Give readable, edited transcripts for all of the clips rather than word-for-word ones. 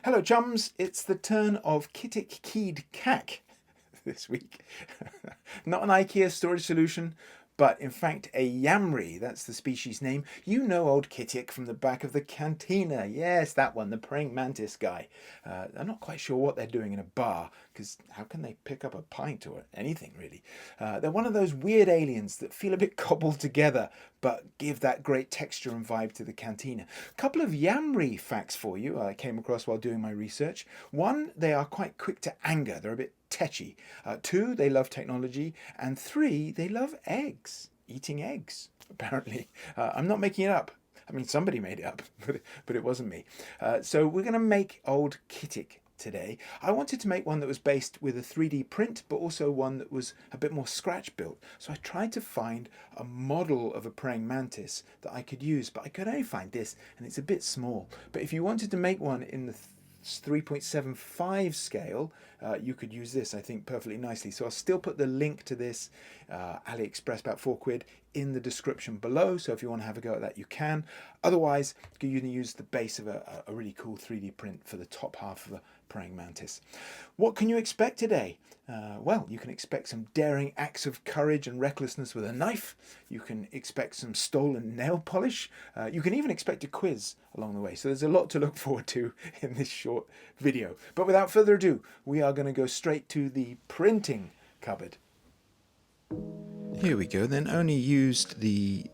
Hello chums, it's the turn of Keed'kak this week. Not an IKEA storage solution, but in fact a Yamri, that's the species name. You know old Kitik from the back of the cantina. Yes, that one, the praying mantis guy. I'm not quite sure what they're doing in a bar, because how can they pick up a pint or anything really? They're one of those weird aliens that feel a bit cobbled together, but give that great texture and vibe to the cantina. A couple of Yamri facts for you I came across while doing my research. One, they are quite quick to anger. They're a bit tetchy. Two, they love technology. And three, they love eggs. Eating eggs, apparently. I'm not making it up. I mean, somebody made it up, but it wasn't me. So we're going to make old Kitik today. I wanted to make one that was based with a 3D print, but also one that was a bit more scratch built. So I tried to find a model of a praying mantis that I could use, but I could only find this, and it's a bit small. But if you wanted to make one in the 3.75 scale, you could use this, I think, perfectly nicely. So I'll still put the link to this, AliExpress, about £4, in the description below. So if you want to have a go at that, you can. Otherwise, you can use the base of a really cool 3D print for the top half of a praying mantis. What can you expect today? Well, you can expect some daring acts of courage and recklessness with a knife. You can expect some stolen nail polish. You can even expect a quiz along the way. So there's a lot to look forward to in this short video. But without further ado, we are going to go straight to the printing cupboard. Here we go, then only used the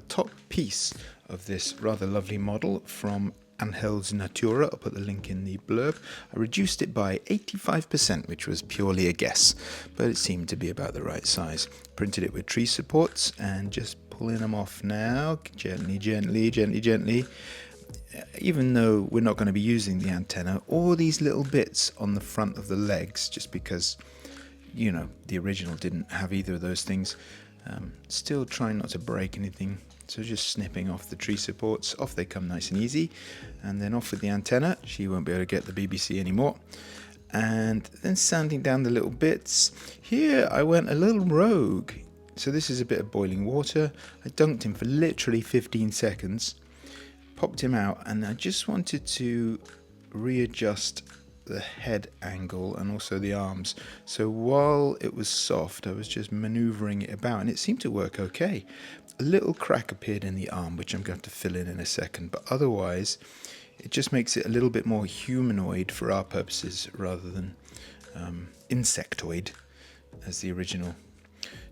top piece of this rather lovely model from Anhels Natura. I'll put the link in the blurb. I reduced it by 85%, which was purely a guess, but it seemed to be about the right size. Printed it with tree supports and just pulling them off now, gently, gently, gently, gently. Even though we're not going to be using the antenna or these little bits on the front of the legs, just because, you know, the original didn't have either of those things. Still trying not to break anything. So just snipping off the tree supports, off they come nice and easy, and then off with the antenna. She won't be able to get the BBC anymore. And then sanding down the little bits. Here I went a little rogue. So this is a bit of boiling water. I dunked him for literally 15 seconds, popped him out, and I just wanted to readjust the head angle and also the arms. So while it was soft, I was just maneuvering it about, and it seemed to work okay. A little crack appeared in the arm, which I'm going to fill in a second, but otherwise it just makes it a little bit more humanoid for our purposes rather than insectoid as the original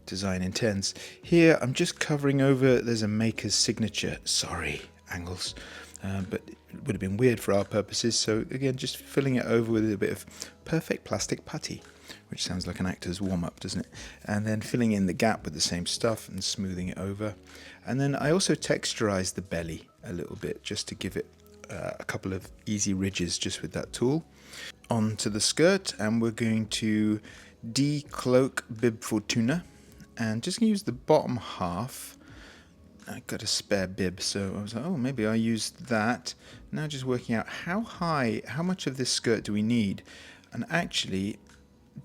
design intends. Here I'm just covering over, there's a maker's signature, sorry Anhels, but it would have been weird for our purposes, so again just filling it over with a bit of perfect plastic putty, which sounds like an actor's warm-up, doesn't it? And then filling in the gap with the same stuff and smoothing it over. And then I also texturized the belly a little bit just to give it a couple of easy ridges just with that tool. Onto the skirt, and we're going to decloak bib fortuna and just use the bottom half. I got a spare bib, so I was like, oh, maybe I used that. Now just working out how much of this skirt do we need? And actually,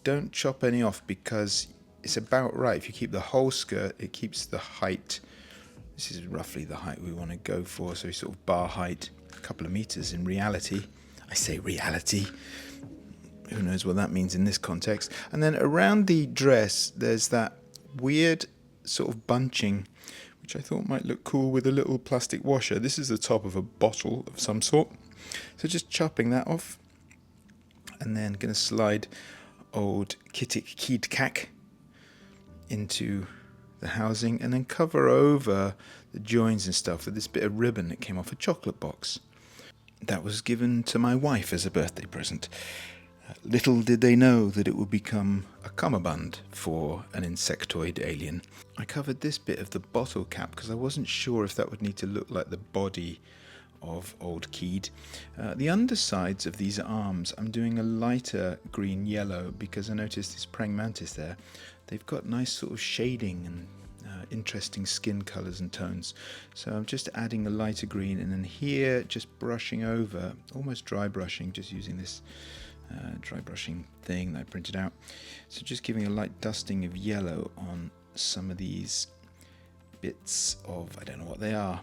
don't chop any off because it's about right. If you keep the whole skirt, it keeps the height. This is roughly the height we want to go for, so sort of bar height, a couple of meters in reality. I say reality. Who knows what that means in this context? And then around the dress, there's that weird sort of bunching, which I thought might look cool with a little plastic washer. This is the top of a bottle of some sort. So just chopping that off, and then going to slide old Keed'kak into the housing, and then cover over the joins and stuff with this bit of ribbon that came off a chocolate box. That was given to my wife as a birthday present. Little did they know that it would become a cummerbund for an insectoid alien. I covered this bit of the bottle cap because I wasn't sure if that would need to look like the body of old Keed. The undersides of these arms, I'm doing a lighter green yellow because I noticed this praying mantis there. They've got nice sort of shading and interesting skin colors and tones. So I'm just adding a lighter green, and then here just brushing over, almost dry brushing, just using this dry brushing thing that I printed out. So just giving a light dusting of yellow on some of these bits of, I don't know what they are,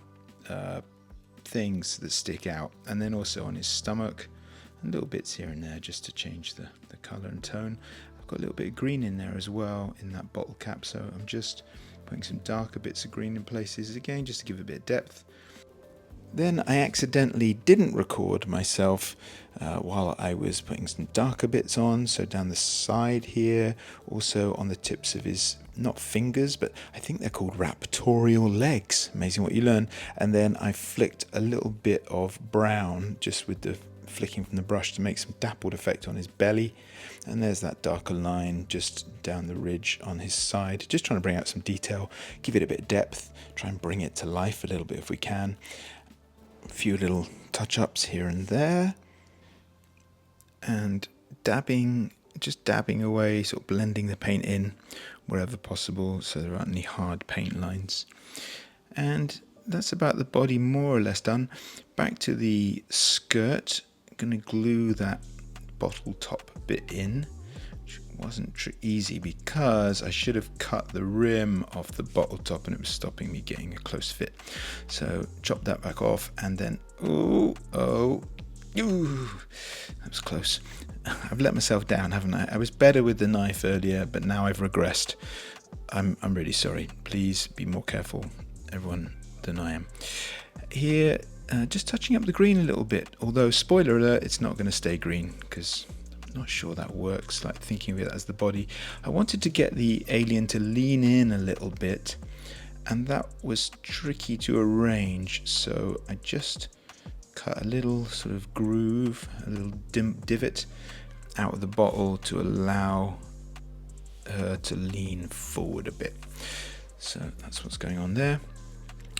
things that stick out, and then also on his stomach and little bits here and there just to change the colour and tone. I've got a little bit of green in there as well in that bottle cap, so I'm just putting some darker bits of green in places, again just to give a bit of depth. Then I accidentally didn't record myself while I was putting some darker bits on, so down the side here, also on the tips of his, not fingers, but I think they're called raptorial legs. Amazing what you learn. And then I flicked a little bit of brown just with the flicking from the brush to make some dappled effect on his belly. And there's that darker line just down the ridge on his side, just trying to bring out some detail, give it a bit of depth, try and bring it to life a little bit if we can. A few little touch-ups here and there, and just dabbing away, sort of blending the paint in wherever possible so there aren't any hard paint lines. And that's about the body more or less done. Back to the skirt. I'm going to glue that bottle top bit in, which wasn't easy because I should have cut the rim off the bottle top and it was stopping me getting a close fit. So chop that back off, and then ooh, that was close. I've let myself down, haven't I? I was better with the knife earlier, but now I've regressed. I'm really sorry. Please be more careful, everyone, than I am. Here, just touching up the green a little bit, although spoiler alert, it's not going to stay green because I'm not sure that works, like thinking of it as the body. I wanted to get the alien to lean in a little bit, and that was tricky to arrange, so I just cut a little sort of groove, a little divot out of the bottle to allow her to lean forward a bit. So that's what's going on there.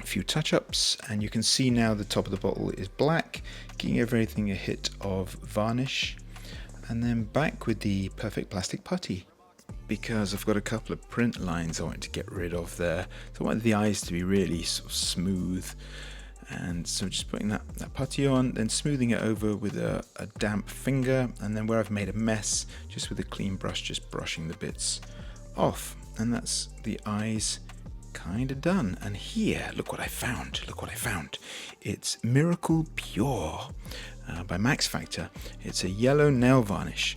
A few touch-ups, and you can see now the top of the bottle is black, giving everything a hit of varnish. And then back with the perfect plastic putty, because I've got a couple of print lines I want to get rid of there. So I wanted the eyes to be really sort of smooth, and so just putting that putty on, then smoothing it over with a damp finger, and then where I've made a mess, just with a clean brush, just brushing the bits off. And that's the eyes kind of done. And here, look what I found. It's Miracle Pure by Max Factor. It's a yellow nail varnish,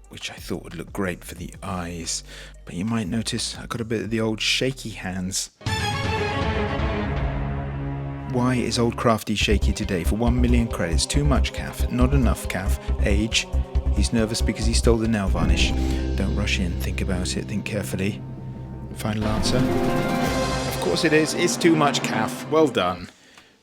which I thought would look great for the eyes, but you might notice I got a bit of the old shaky hands. Why is old Crafty shaky today? For 1 million credits. Too much, Cav. Not enough, Cav. Age. He's nervous because he stole the nail varnish. Don't rush in. Think about it. Think carefully. Final answer? Of course it is. It's too much, Cav. Well done.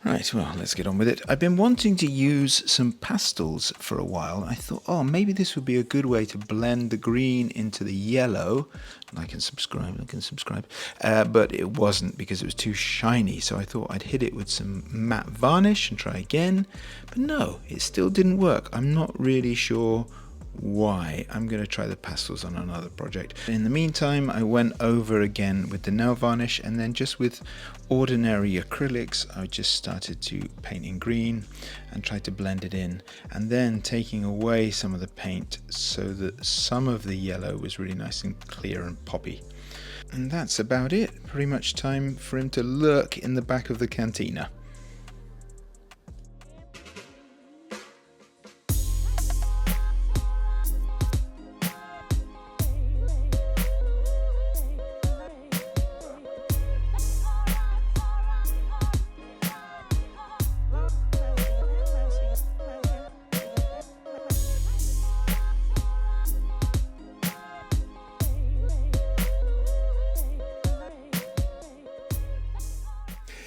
Right, well, let's get on with it. I've been wanting to use some pastels for a while. I thought, oh, maybe this would be a good way to blend the green into the yellow. I can subscribe. But it wasn't because it was too shiny. So I thought I'd hit it with some matte varnish and try again. But no, it still didn't work. I'm not really sure why. I'm going to try the pastels on another project. In the meantime, I went over again with the nail varnish, and then just with ordinary acrylics I just started to paint in green and tried to blend it in, and then taking away some of the paint so that some of the yellow was really nice and clear and poppy. And that's about it. Pretty much time for him to lurk in the back of the cantina.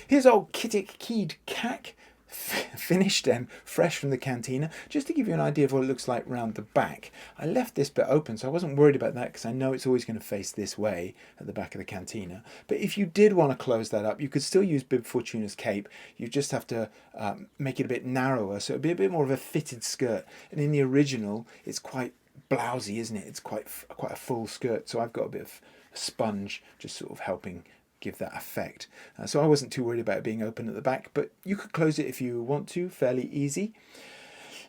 Here's old Keed'kak, finished and fresh from the cantina, just to give you an idea of what it looks like round the back. I left this bit open, so I wasn't worried about that because I know it's always going to face this way at the back of the cantina. But if you did want to close that up, you could still use Bib Fortuna's cape. You just have to make it a bit narrower, so it'd be a bit more of a fitted skirt. And in the original, it's quite blousy, isn't it? It's quite a full skirt, so I've got a bit of a sponge just sort of helping give that effect. So I wasn't too worried about it being open at the back, but you could close it if you want to, fairly easy.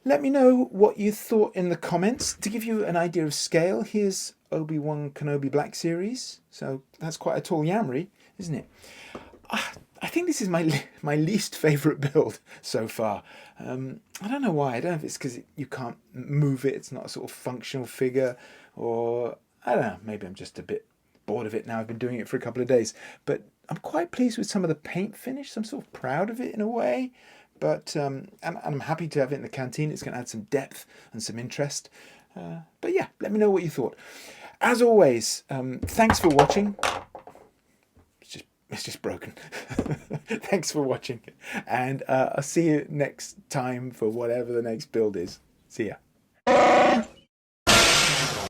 Let me know what you thought in the comments. To give you an idea of scale, here's Obi-Wan Kenobi Black Series. So that's quite a tall Yamri, isn't it? I think this is my least favourite build so far. I don't know why. I don't know if it's because you can't move it. It's not a sort of functional figure, or I don't know. Maybe I'm just a bit bored of it now. I've been doing it for a couple of days, but I'm quite pleased with some of the paint finish. So I'm sort of proud of it in a way. But and I'm happy to have it in the canteen. It's going to add some depth and some interest. But yeah, let me know what you thought. As always, thanks for watching. It's just broken. Thanks for watching. And I'll see you next time for whatever the next build is. See ya.